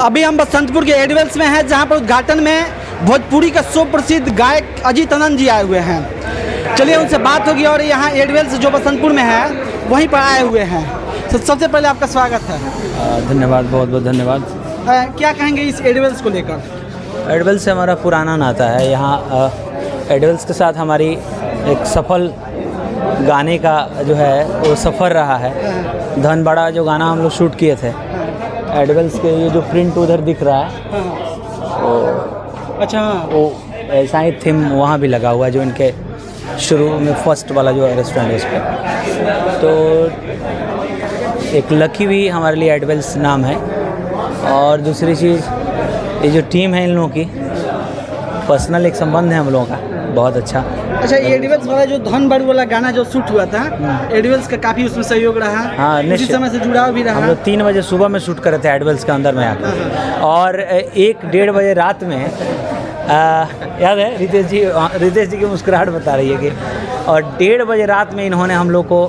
अभी हम बसंतपुर के एडवेल्स में हैं, जहां पर उद्घाटन में भोजपुरी का सुप्रसिद्ध गायक अजीत आनंद जी आए हुए हैं। चलिए उनसे बात होगी। और यहाँ एडवेल्स जो बसंतपुर में है वहीं पर आए हुए हैं। सबसे पहले आपका स्वागत है। धन्यवाद, बहुत बहुत धन्यवाद। क्या कहेंगे इस एडवेल्स को लेकर? एडवेल्स से हमारा पुराना नाता है। यहाँ एडवेल्स के साथ हमारी एक सफल गाने का जो है वो सफ़र रहा है। धनबाड़ा जो गाना हम लोग शूट किए थे, एडवेल्स के ये जो प्रिंट उधर दिख रहा है वो अच्छा, वो ऐसा ही थीम वहाँ भी लगा हुआ है जो इनके शुरू में फर्स्ट वाला जो रेस्टोरेंट है उस पर। तो एक लकी भी हमारे लिए एडवेल्स नाम है। और दूसरी चीज़, ये जो टीम है इन लोगों की पर्सनल एक संबंध है हम लोगों का बहुत अच्छा। अच्छा, ये एडवेल्स वाला जो धनबाड़ वाला गाना जो शूट हुआ था, एडवेल्स का काफ़ी उसमें सहयोग रहा। हाँ, उसी समय से जुड़ाव भी रहा। हम लोग 3 बजे सुबह में शूट कर रहे थे एडवेल्स के अंदर में आकर, और 1-1:30 बजे रात में याद है रितेश जी की मुस्कुराहट बता रही है कि, और 1:30 बजे रात में इन्होंने हम लोग को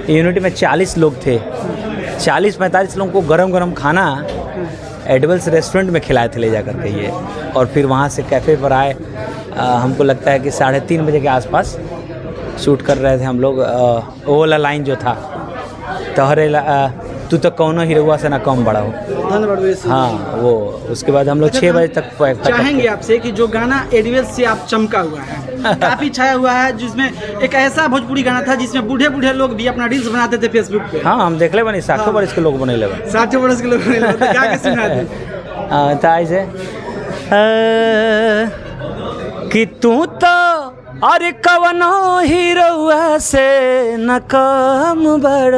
यूनिटी में 40 लोग थे, 40-45 लोगों को गरम खाना एडवेल्स रेस्टोरेंट में खिलाए थे ले जा करके ये। और फिर वहाँ से कैफ़े पर आए, हमको लगता है कि 3:30 बजे के आसपास शूट कर रहे थे हम लोग। वो वाला लाइन जो था, तोहरे तू तो कौनो हीरोआ से ना कम बड़ा हो, हाँ वो। उसके बाद हम लोग 6 बजे तक चाहेंगे आपसे कि जो गाना एडवेल्स से आप चमका हुआ है, काफ़ी छाया हुआ है, जिसमें एक ऐसा भोजपुरी गाना था जिसमें बूढ़े लोग भी अपना रील्स बनाते थे फेसबुक पे। हाँ, हम देख ले बनी 60 बरस के लोग बने ले 60 बरस के लोग बने ले। तो क्या सुना दे था ऐसे कि तू तो अरे कवनो हीरोआ से न कम बड़,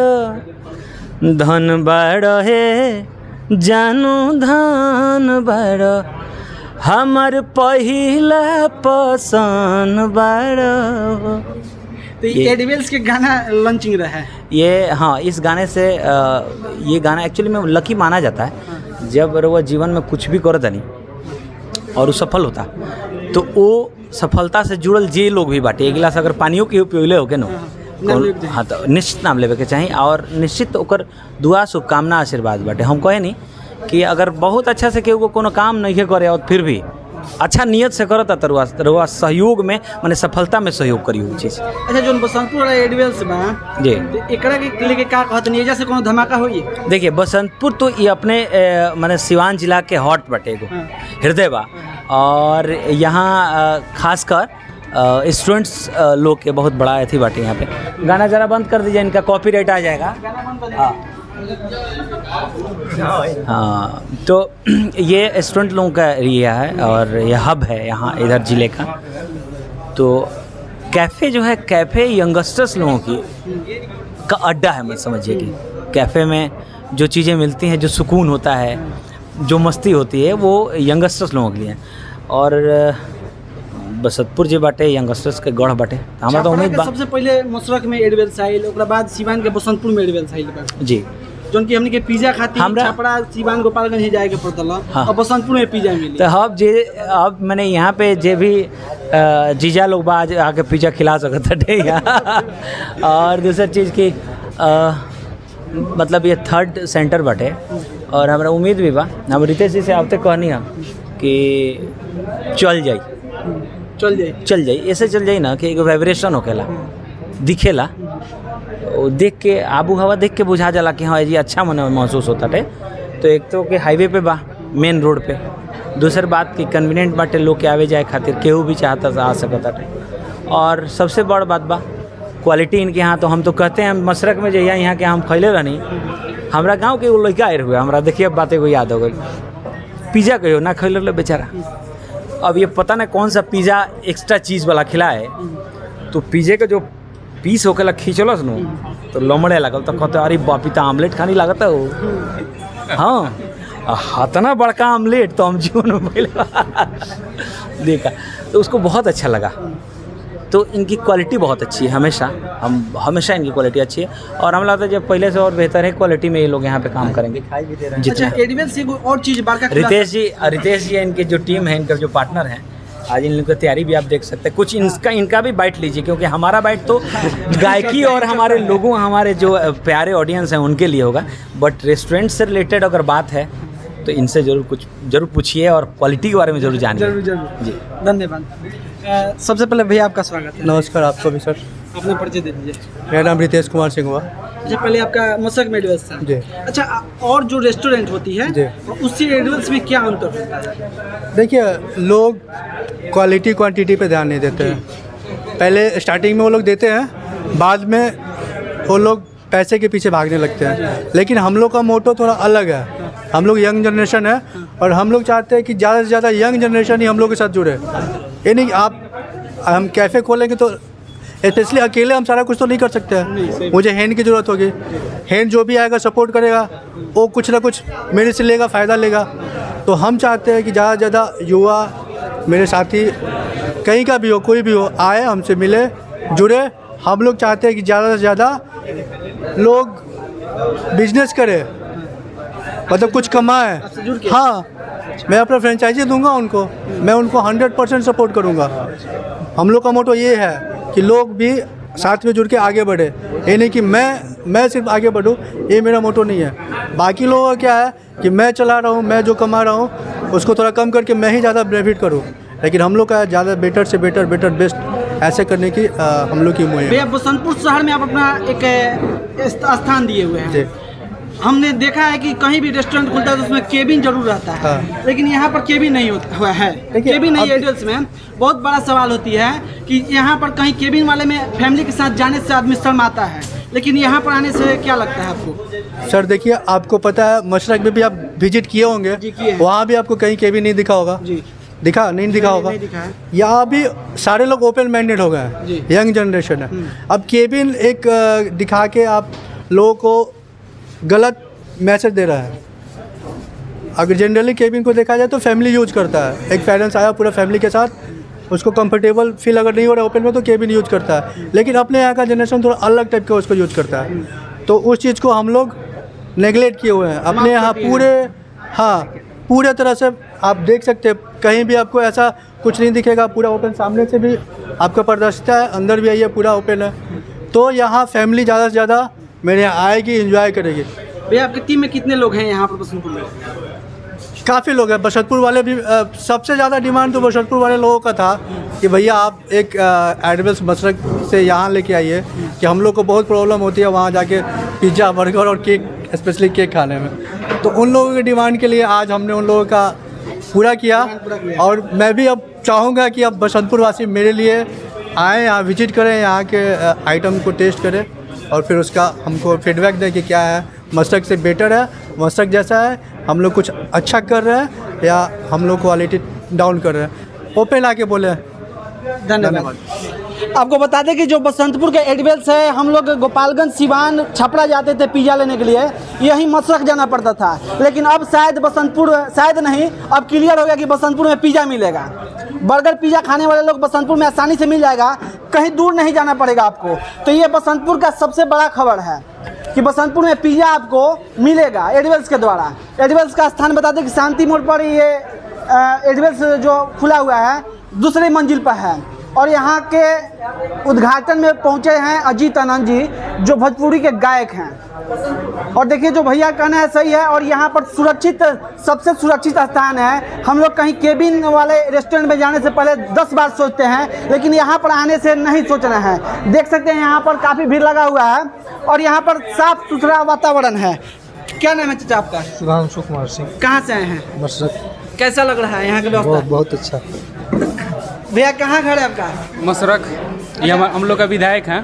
धन बड़ है जानू धन बड़, हमर पहिला पसंद बड़। तो ये एडवेल्स के गाना लॉन्चिंग रहा है ये। हाँ, इस गाने से ये गाना एक्चुअली में लकी माना जाता है। जब वो जीवन में कुछ भी करता नहीं और वो सफल होता, तो वो सफलता से जुड़ल जे लोग भी बाटे, एक गिलास अगर पानियों के पीले हो के नो, हाँ तो निश्चित नाम लेवे के चाहिए। और निश्चित ओकर दुआ शुभकामना आशीर्वाद बाटे। हम कहे नहीं कि अगर बहुत अच्छा से केहू को कोनो काम नहीं करे और फिर भी अच्छा नियत से करता तो सहयोग में माने सफलता में सहयोग करी हुई चीज़। अच्छा, जो बसंतपुर वाला एडवेल्स बा जी, एकरा के लेके का कहत नहीं, जैसे कोनो धमाका होई? देखिए, बसंतपुर तो ये अपने माने सिवान जिला के हॉट बटे एगो हृदय बा। और यहाँ खासकर स्टूडेंट्स लोग के बहुत बड़ा अथी बाटे। यहाँ पे गाना जरा बंद कर दीजिए, इनका कॉपीराइट आ जाएगा। हाँ, तो ये स्टूडेंट लोगों का एरिया है और ये हब है यहाँ इधर ज़िले का। तो कैफ़े जो है, कैफ़े यंगस्टर्स लोगों की का अड्डा है। मत समझिए कि कैफ़े में जो चीज़ें मिलती हैं, जो सुकून होता है, जो मस्ती होती है, वो यंगस्टर्स लोगों के लिए। और बसंतपुर जे बाटे यंगस्टर्स के गढ़ बाटे। हमारा तो उम्मीद सबसे पहले मसरक में एडवेल्स आइल, ओकरा बाद सिवान के बसंतपुर में एडवेल्स आइल जी। जोन की हमने के पिज्जा खाती छपरा सिवान गोपालगंज ही जाए के पड़ता। हाँ। और बसंतपुर में पिज्जा मिली। तो अब मैंने यहाँ पे जे भी जीजा लोग बाज आके पिज्जा खिला सकता है। और दूसरी चीज़ की मतलब ये 3rd सेंटर बाटे। और हमारा उम्मीद भी बा, हम रितेश जी से आपते कहनी है कि चल जाई ऐसे चल जाई ना कि एक वाइब्रेशन होकेला, दिखेला, देख के आबू हवा देख के बुझा जाला कि हाँ जी अच्छा मन महसूस होता है। तो एक तो कि हाईवे पे बा, मेन रोड पे। दूसरी बात कि कन्वीनियंट बाटे, लोग के आवे जाए खातिर केहू भी चाहता आ सकता है। और सबसे बड़ बात बा क्वालिटी इनके यहाँ। तो हम तो कहते हैं मशरक में जइया यहाँ के हम खैले रहनी, हमारा गाँव के वो लड़का आए हुए, हमारा देखिए अब बातें को याद हो गई। पिज़्ज़ा कहो ना खैले रहे बेचारा, अब ये पता नहीं कौन सा पिज़्ज़ा एक्स्ट्रा चीज़ वाला खिलाए, तो पिज़्ज़े का जो पीस होके खींचलस नु तो लमड़े लगल। तो कहते अरे बापी तो आमलेट खानी लागत हो। हाँ, इतना बड़का आमलेट तो हम जीवन में पहले देखा, तो उसको बहुत अच्छा लगा। तो इनकी क्वालिटी बहुत अच्छी है, हमेशा इनकी क्वालिटी अच्छी है। और हमें लगता है जब पहले से और बेहतर है क्वालिटी में ये लोग यहाँ पे काम करेंगे। अच्छा, एडवेल्स से और चीज़ रितेश जी इनके जो टीम है, इनके जो पार्टनर हैं, आज इन लोगों की तैयारी भी आप देख सकते हैं। कुछ इनका भी बाइट लीजिए, क्योंकि हमारा बाइट तो गायकी और हमारे लोगों, हमारे जो प्यारे ऑडियंस हैं उनके लिए होगा। बट रेस्टोरेंट से रिलेटेड अगर बात है तो इनसे जरूर पूछिए और क्वालिटी के बारे में जरूर जानिए। जरूर जी, धन्यवाद। सबसे पहले भैया आपका स्वागत है। नमस्कार, आपको भी सर। अपना परिचय दे दीजिए। मेरा नाम रितेश कुमार सिंह हुआ। अच्छा, पहले आपका मशरक एडिबल्स था। जी। अच्छा, और जो रेस्टोरेंट होती है जी। उससे एडिबल्स में क्या अंतर होता है? देखिए, लोग क्वालिटी क्वांटिटी पे ध्यान नहीं देते हैं। पहले स्टार्टिंग में वो लोग देते हैं, बाद में वो लोग पैसे के पीछे भागने लगते हैं। लेकिन हम लोग का मोटो थोड़ा अलग है। हम लोग यंग जनरेशन है और हम लोग चाहते हैं कि ज़्यादा से ज़्यादा यंग जनरेशन ही हम लोग के साथ जुड़े। ये नहीं हम कैफ़े खोलेंगे तो स्पेशली अकेले हम सारा कुछ तो नहीं कर सकते हैं। मुझे हैंड की ज़रूरत होगी। हैंड जो भी आएगा सपोर्ट करेगा, वो कुछ ना कुछ मेरे से लेगा, फ़ायदा लेगा। तो हम चाहते हैं कि ज़्यादा से ज़्यादा युवा, मेरे साथी कहीं का भी हो, कोई भी हो, आए, हमसे मिले, जुड़े। हम लोग चाहते हैं कि ज़्यादा से ज़्यादा लोग बिजनेस करें, मतलब कुछ कमाएं। हाँ, मैं अपना फ्रेंचाइजी दूंगा उनको, मैं उनको 100% सपोर्ट करूंगा। हम लोग का मोटो ये है कि लोग भी साथ में जुड़ के आगे बढ़े। ये नहीं कि मैं सिर्फ आगे बढ़ूँ, ये मेरा मोटो नहीं है। बाकी लोगों का क्या है कि मैं चला रहा हूँ, मैं जो कमा रहा हूँ उसको थोड़ा कम करके मैं ही ज़्यादा बेनिफिट करूँ। लेकिन हम लोग का ज़्यादा बेटर से बेटर बेस्ट ऐसे करने की हम लोग की मुहिम है। भैया, बसंतपुर शहर में आप अपना एक स्थान दिए हुए हैं। जी। हमने देखा है कि कहीं भी रेस्टोरेंट खुलता है तो उसमें केबिन जरूर रहता है। हाँ। लेकिन यहाँ पर केबिन नहीं हुआ है। केबिन नहीं, एडिबल्स में बहुत बड़ा सवाल होती है कि यहाँ पर कहीं केबिन वाले में फैमिली के साथ जाने से आदमी शर्माता है, लेकिन यहाँ पर आने से क्या लगता है आपको? सर देखिए, आपको पता है मशरक में भी आप विजिट किए होंगे, वहाँ भी आपको कहीं केबिन नहीं दिखा होगा। जी। नहीं दिखा होगा। यहाँ भी सारे लोग ओपन माइंडेड हो गए हैं, यंग जनरेशन है। अब केबिन एक दिखा के आप लोगों को गलत मैसेज दे रहा है। अगर जनरली केबिन को देखा जाए तो फैमिली यूज करता है। एक पेरेंट्स आया पूरा फैमिली के साथ, उसको कंफर्टेबल फील अगर नहीं हो रहा ओपन में तो केबिन यूज करता है। लेकिन अपने यहाँ का जनरेशन थोड़ा अलग टाइप का उसको यूज करता है। तो उस चीज़ को हम लोग नेगलेक्ट किए हुए हैं अपने यहाँ पूरे तरह से। आप देख सकते हैं कहीं भी आपको ऐसा कुछ नहीं दिखेगा, पूरा ओपन। सामने से भी आपका प्रदर्शित है, अंदर भी आइए, पूरा ओपन है। तो यहाँ फैमिली ज़्यादा से ज़्यादा मेरे यहाँ आएगी, एंजॉय करेगी। भैया, आपकी टीम में कितने लोग हैं यहाँ पर बसंतपुर में? काफ़ी लोग हैं। बसंतपुर वाले भी सबसे ज़्यादा डिमांड तो बसंतपुर वाले लोगों का था कि भैया आप एक एडिबल्स मशरक से यहाँ लेके आइए, कि हम लोग को बहुत प्रॉब्लम होती है वहाँ जाके पिज़्ज़ा, बर्गर और केक, स्पेशली केक खाने में। तो उन लोगों की डिमांड के लिए आज हमने उन लोगों का पूरा किया। और मैं भी अब चाहूँगा कि अब बसंतपुर वासी मेरे लिए आएँ, यहाँ विजिट करें, यहाँ के आइटम को टेस्ट करें और फिर उसका हमको फीडबैक दें कि क्या है, मशरक से बेटर है, मशरक जैसा है, हम लोग कुछ अच्छा कर रहे हैं या हम लोग क्वालिटी डाउन कर रहे हैं। ओपन आके बोले। धन्यवाद। आपको बता दें कि जो बसंतपुर के एडिबल्स है, हम लोग गोपालगंज, सिवान, छपरा जाते थे पिज़्ज़ा लेने के लिए, यही मशरक जाना पड़ता था। लेकिन अब शायद अब क्लियर हो गया कि बसंतपुर में पिज़्ज़ा मिलेगा। बर्गर पिज़्ज़ा खाने वाले लोग बसंतपुर में आसानी से मिल जाएगा, कहीं दूर नहीं जाना पड़ेगा आपको। तो ये बसंतपुर का सबसे बड़ा खबर है कि बसंतपुर में पिज़्ज़ा आपको मिलेगा एडिबल्स के द्वारा। एडिबल्स का स्थान बता दें कि शांति मोड़ पर ये एडिबल्स जो खुला हुआ है दूसरी मंजिल पर है। और यहाँ के उद्घाटन में पहुँचे हैं अजीत आनंद जी, जो भोजपुरी के गायक हैं। और देखिए, जो भैया कहना है सही है। और यहाँ पर सबसे सुरक्षित स्थान है। हम लोग कहीं केबिन वाले रेस्टोरेंट में जाने से पहले 10 बार सोचते हैं, लेकिन यहाँ पर आने से नहीं सोचना है। देख सकते हैं यहाँ पर काफ़ी भीड़ लगा हुआ है और यहाँ पर साफ सुथरा वातावरण है। क्या नाम है चाचा आपका? सुधांशु कुमार सिंह। कहाँ से आए हैं? मशरक। कैसा लग रहा है यहाँ की व्यवस्था? बहुत अच्छा। भैया, कहाँ घर है आपका? मशरक, ये हम लोग का विधायक हैं।